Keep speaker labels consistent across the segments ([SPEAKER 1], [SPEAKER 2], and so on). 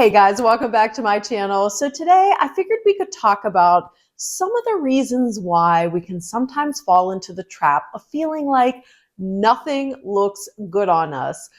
[SPEAKER 1] Hey guys, welcome back to my channel. So today I figured we could talk about some of the reasons why we can sometimes fall into the trap of feeling like nothing looks good on us.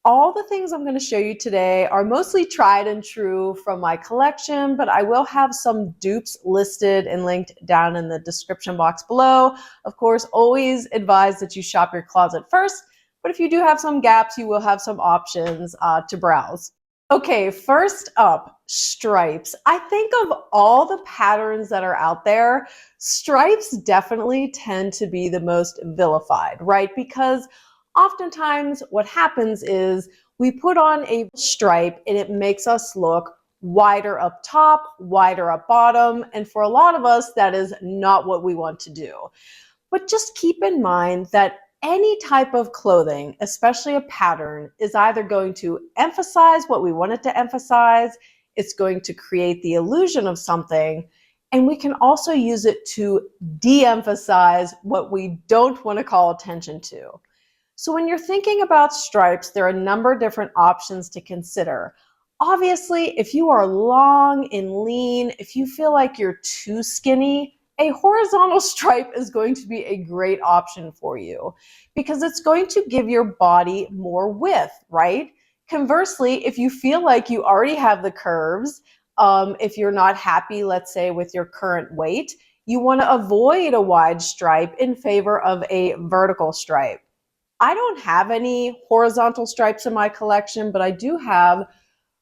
[SPEAKER 1] All the things I'm going to show you today are mostly tried and true from my collection, but I will have some dupes listed and linked down in the description box below. Of course, always advise that you shop your closet first, but if you do have some gaps, you will have some options to browse. Okay, first up, stripes. I think of all the patterns that are out there, stripes definitely tend to be the most vilified, right? Because oftentimes what happens is we put on a stripe and it makes us look wider up top, wider up bottom, and for a lot of us, that is not what we want to do. But just keep in mind that any type of clothing, especially a pattern, is either going to emphasize what we want it to emphasize, it's going to create the illusion of something, and we can also use it to de-emphasize what we don't want to call attention to. So when you're thinking about stripes, there are a number of different options to consider. Obviously, if you are long and lean, if you feel like you're too skinny, a horizontal stripe is going to be a great option for you because it's going to give your body more width, right? Conversely, if you feel like you already have the curves, if you're not happy, let's say, with your current weight, you want to avoid a wide stripe in favor of a vertical stripe. I don't have any horizontal stripes in my collection, but I do have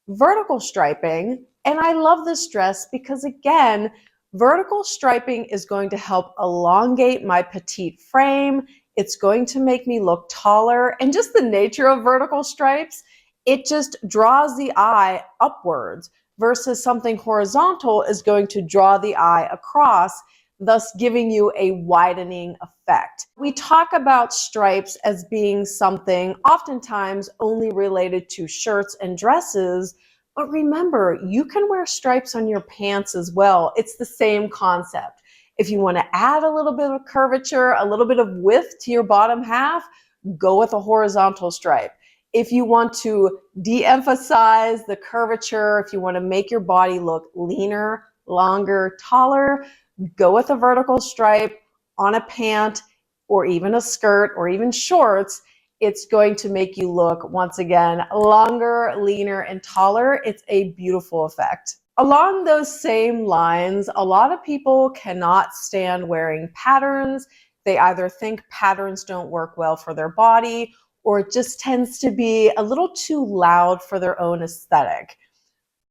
[SPEAKER 1] vertical striping, and I love this dress because, again, vertical striping is going to help elongate my petite frame. It's going to make me look taller, and just the nature of vertical stripes, it just draws the eye upwards versus something horizontal is going to draw the eye across, thus giving you a widening effect. We talk about stripes as being something oftentimes only related to shirts and dresses, but remember, you can wear stripes on your pants as well. It's the same concept. If you want to add a little bit of curvature, a little bit of width to your bottom half, go with a horizontal stripe. If you want to de-emphasize the curvature, if you want to make your body look leaner, longer, taller, go with a vertical stripe on a pant or even a skirt or even shorts. It's going to make you look, once again, longer, leaner, and taller. It's a beautiful effect. Along those same lines, a lot of people cannot stand wearing patterns. They either think patterns don't work well for their body, or it just tends to be a little too loud for their own aesthetic.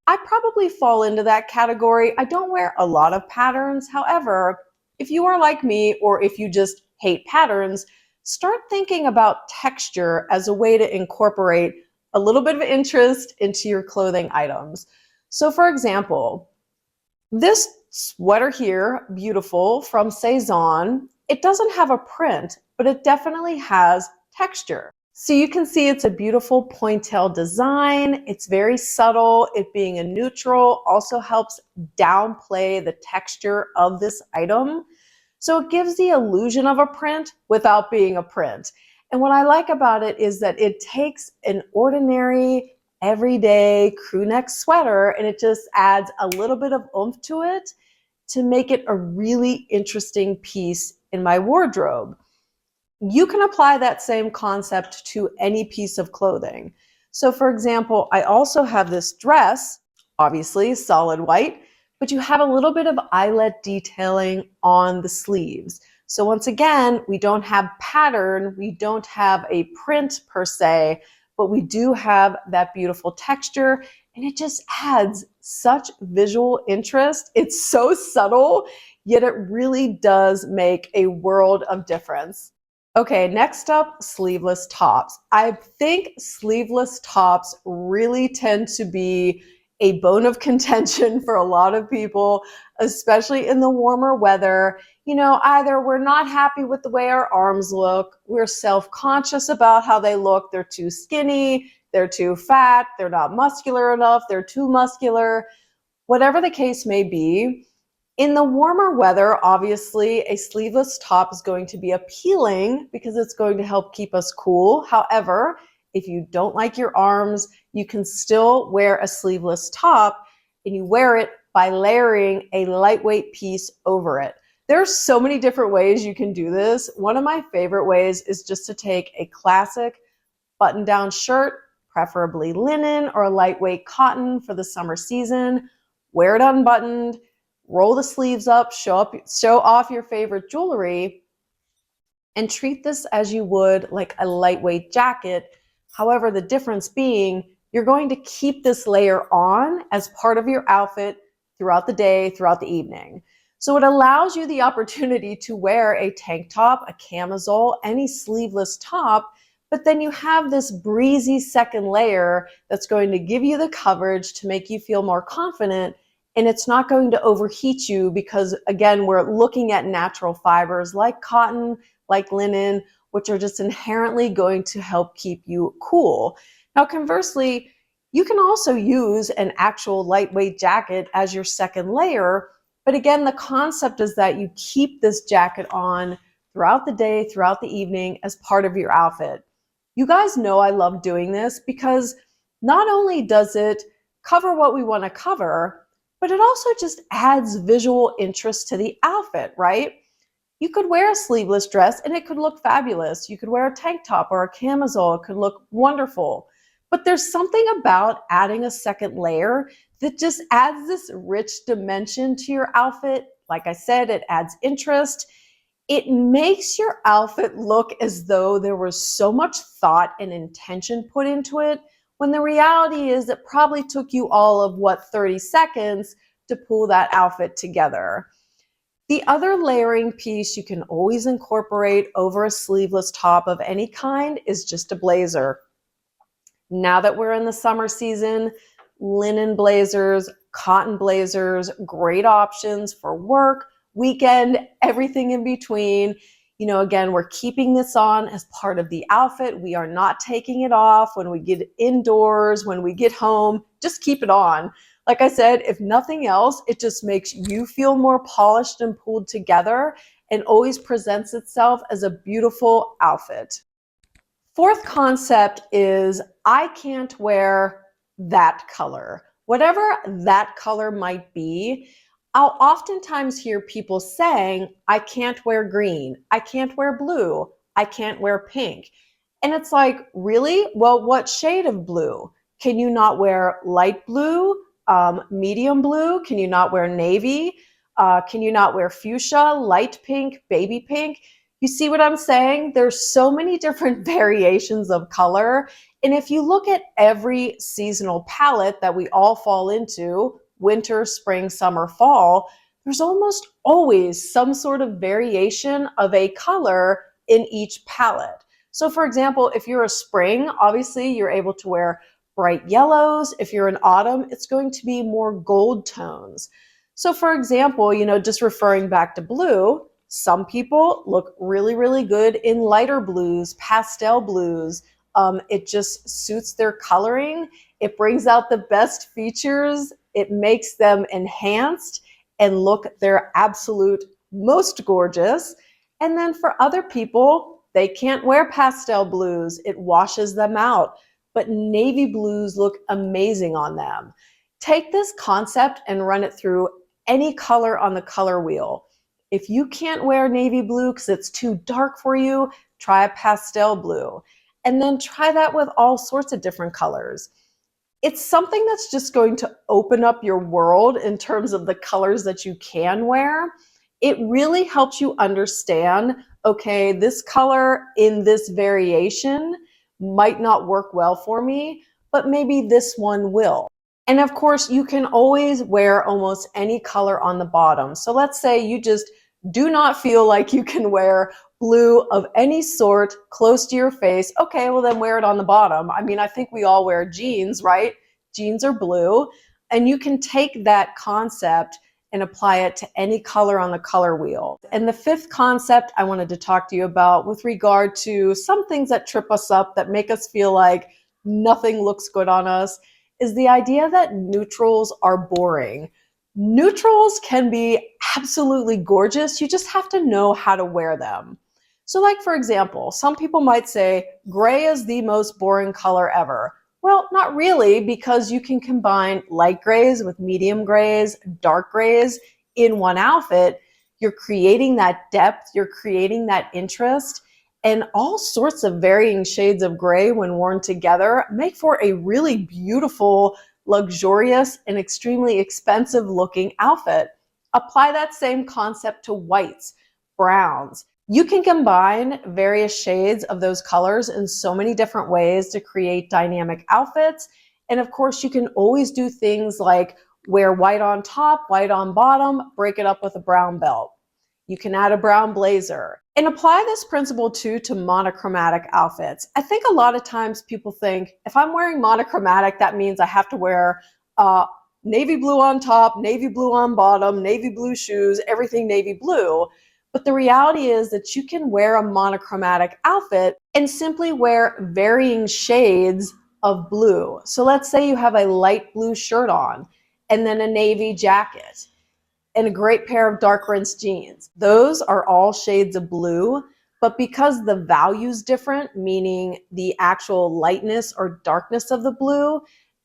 [SPEAKER 1] I probably fall into that category. I don't wear a lot of patterns. However, if you are like me, or if you just hate patterns, start thinking about texture as a way to incorporate a little bit of interest into your clothing items. So for example, this sweater here, beautiful, from Saison, it doesn't have a print, but it definitely has texture. So you can see it's a beautiful pointel design. It's very subtle. It being a neutral also helps downplay the texture of this item. So it gives the illusion of a print without being a print. And what I like about it is that it takes an ordinary, everyday crew neck sweater and it just adds a little bit of oomph to it to make it a really interesting piece in my wardrobe. You can apply that same concept to any piece of clothing. So for example, I also have this dress, obviously solid white, but you have a little bit of eyelet detailing on the sleeves. So once again, we don't have pattern, we don't have a print per se, but we do have that beautiful texture, and it just adds such visual interest. It's so subtle, yet it really does make a world of difference. Okay, next up, sleeveless tops. I think sleeveless tops really tend to be a bone of contention for a lot of people, especially in the warmer weather. You know, either we're not happy with the way our arms look, we're self-conscious about how they look, they're too skinny, they're too fat, they're not muscular enough, they're too muscular, whatever the case may be. In the warmer weather, obviously, a sleeveless top is going to be appealing because it's going to help keep us cool. However, If you don't like your arms, you can still wear a sleeveless top, and you wear it by layering a lightweight piece over it. There are so many different ways you can do this. One of my favorite ways is just to take a classic button-down shirt, preferably linen or lightweight cotton for the summer season, wear it unbuttoned, roll the sleeves up, show off your favorite jewelry, and treat this as you would like a lightweight jacket. However, the difference being you're going to keep this layer on as part of your outfit throughout the day, throughout the evening. So it allows you the opportunity to wear a tank top, a camisole, any sleeveless top, but then you have this breezy second layer that's going to give you the coverage to make you feel more confident, and it's not going to overheat you because, again, we're looking at natural fibers like cotton, like linen, which are just inherently going to help keep you cool. Now, conversely, you can also use an actual lightweight jacket as your second layer, but again, the concept is that you keep this jacket on throughout the day, throughout the evening as part of your outfit. You guys know I love doing this because not only does it cover what we want to cover, but it also just adds visual interest to the outfit, right? You could wear a sleeveless dress and it could look fabulous. You could wear a tank top or a camisole. It could look wonderful. But there's something about adding a second layer that just adds this rich dimension to your outfit. Like I said, it adds interest. It makes your outfit look as though there was so much thought and intention put into it, when the reality is it probably took you all of 30 seconds to pull that outfit together. The other layering piece you can always incorporate over a sleeveless top of any kind is just a blazer. Now that we're in the summer season, linen blazers, cotton blazers, great options for work, weekend, everything in between. Again, we're keeping this on as part of the outfit. We are not taking it off when we get indoors, when we get home. Just keep it on. Like I said, if nothing else, it just makes you feel more polished and pulled together and always presents itself as a beautiful outfit. Fourth concept is I can't wear that color. Whatever that color might be, I'll oftentimes hear people saying, I can't wear green, I can't wear blue, I can't wear pink. And it's like, really? Well, what shade of blue? Can you not wear light blue, medium blue? Can you not wear navy? Can you not wear fuchsia, light pink, baby pink? You see what I'm saying? There's so many different variations of color. And if you look at every seasonal palette that we all fall into, winter, spring, summer, fall, there's almost always some sort of variation of a color in each palette. So for example, if you're a spring, obviously you're able to wear bright yellows. If you're in autumn, it's going to be more gold tones. So for example, just referring back to blue, some people look really, really good in lighter blues, pastel blues. It just suits their coloring. It brings out the best features. It makes them enhanced and look their absolute most gorgeous. And then for other people, they can't wear pastel blues. It washes them out. But navy blues look amazing on them. Take this concept and run it through any color on the color wheel. If you can't wear navy blue because it's too dark for you, try a pastel blue. And then try that with all sorts of different colors. It's something that's just going to open up your world in terms of the colors that you can wear. It really helps you understand, okay, this color in this variation might not work well for me, but maybe this one will. And of course, you can always wear almost any color on the bottom. So let's say you just do not feel like you can wear blue of any sort close to your face. Okay, well then wear it on the bottom. I mean, I think we all wear jeans, right? Jeans are blue. And you can take that concept and apply it to any color on the color wheel. And the fifth concept I wanted to talk to you about with regard to some things that trip us up, that make us feel like nothing looks good on us, is the idea that neutrals are boring. Neutrals can be absolutely gorgeous. You just have to know how to wear them. So like for example, some people might say gray is the most boring color ever. Well, not really, because you can combine light grays with medium grays, dark grays in one outfit. You're creating that depth, you're creating that interest, and all sorts of varying shades of gray when worn together make for a really beautiful, luxurious, and extremely expensive looking outfit. Apply that same concept to whites, browns. You can combine various shades of those colors in so many different ways to create dynamic outfits. And of course, you can always do things like wear white on top, white on bottom, break it up with a brown belt. You can add a brown blazer. And apply this principle too to monochromatic outfits. I think a lot of times people think if I'm wearing monochromatic, that means I have to wear navy blue on top, navy blue on bottom, navy blue shoes, everything navy blue. But the reality is that you can wear a monochromatic outfit and simply wear varying shades of blue. So let's say you have a light blue shirt on and then a navy jacket and a great pair of dark rinsed jeans. Those are all shades of blue, but because the value's different, meaning the actual lightness or darkness of the blue,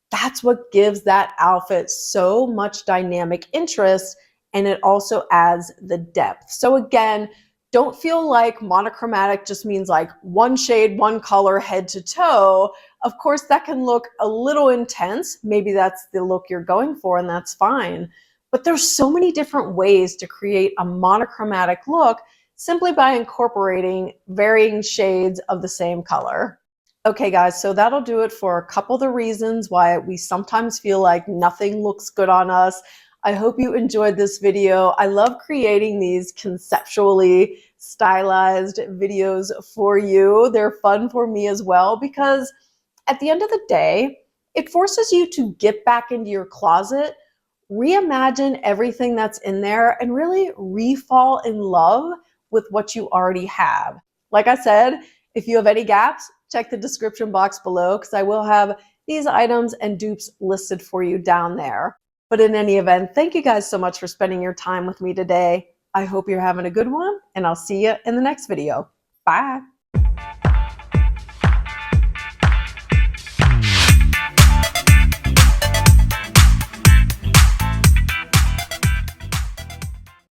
[SPEAKER 1] that's what gives that outfit so much dynamic interest, and it also adds the depth. So again, don't feel like monochromatic just means like one shade, one color, head to toe. Of course, that can look a little intense. Maybe that's the look you're going for, and that's fine. But there's so many different ways to create a monochromatic look simply by incorporating varying shades of the same color. Okay guys, so that'll do it for a couple of the reasons why we sometimes feel like nothing looks good on us. I hope you enjoyed this video. I love creating these conceptually stylized videos for you. They're fun for me as well because at the end of the day, it forces you to get back into your closet, reimagine everything that's in there, and really re-fall in love with what you already have. Like I said, if you have any gaps, check the description box below because I will have these items and dupes listed for you down there. But in any event, thank you guys so much for spending your time with me today. I hope you're having a good one, and I'll see you in the next video. Bye.